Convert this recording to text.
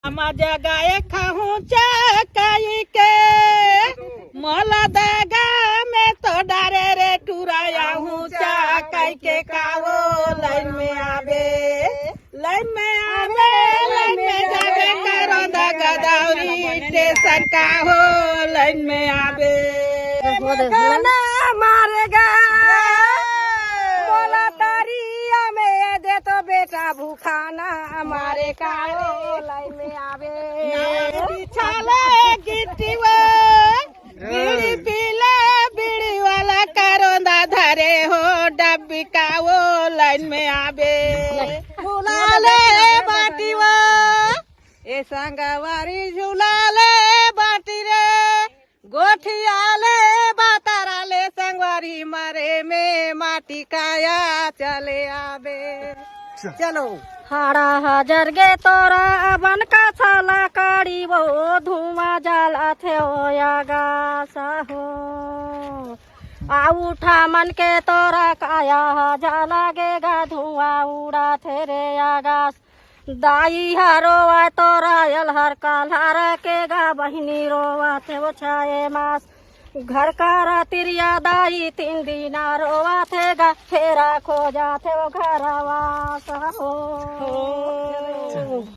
हम जगाए खाहू चकाई के मोला दगा में तो डारे रे टुराया हूँ चकाई के कावो लाइन में आवे लाइन में जावे करो दगा दौरी स्टेशन का हो लाइन में आवे मारेगा बोला तारिया में दे तो बेटा भूखाना हमारे कारो लाइन में आवे छाले गिट्टीवा बीड़ी पीला बीड़ी वाला कारोंदा धरे हो डब्बी का वो लाइन में आवे झूलाले बाटीवा ए संगवारी झूलाले बाटी रे गोठियाले बाताराले संगवारी मारे में माटी काया चले आवे चलो हाड़ा हजार गे तोरा बन का छाला काड़ी वो धुआं जाला थे ओयागा साहो आ उठा मन के तोरा काया जाला गेगा धुआं उड़ा थे रे आगास दाई रोवा तोरा अलहर काल्हार के गा बहिनी रोवा थे वो छाए मास घर का तिरिया दाई 3 दिन रोवा थे गा फेरा खो जाते वो घर वास हो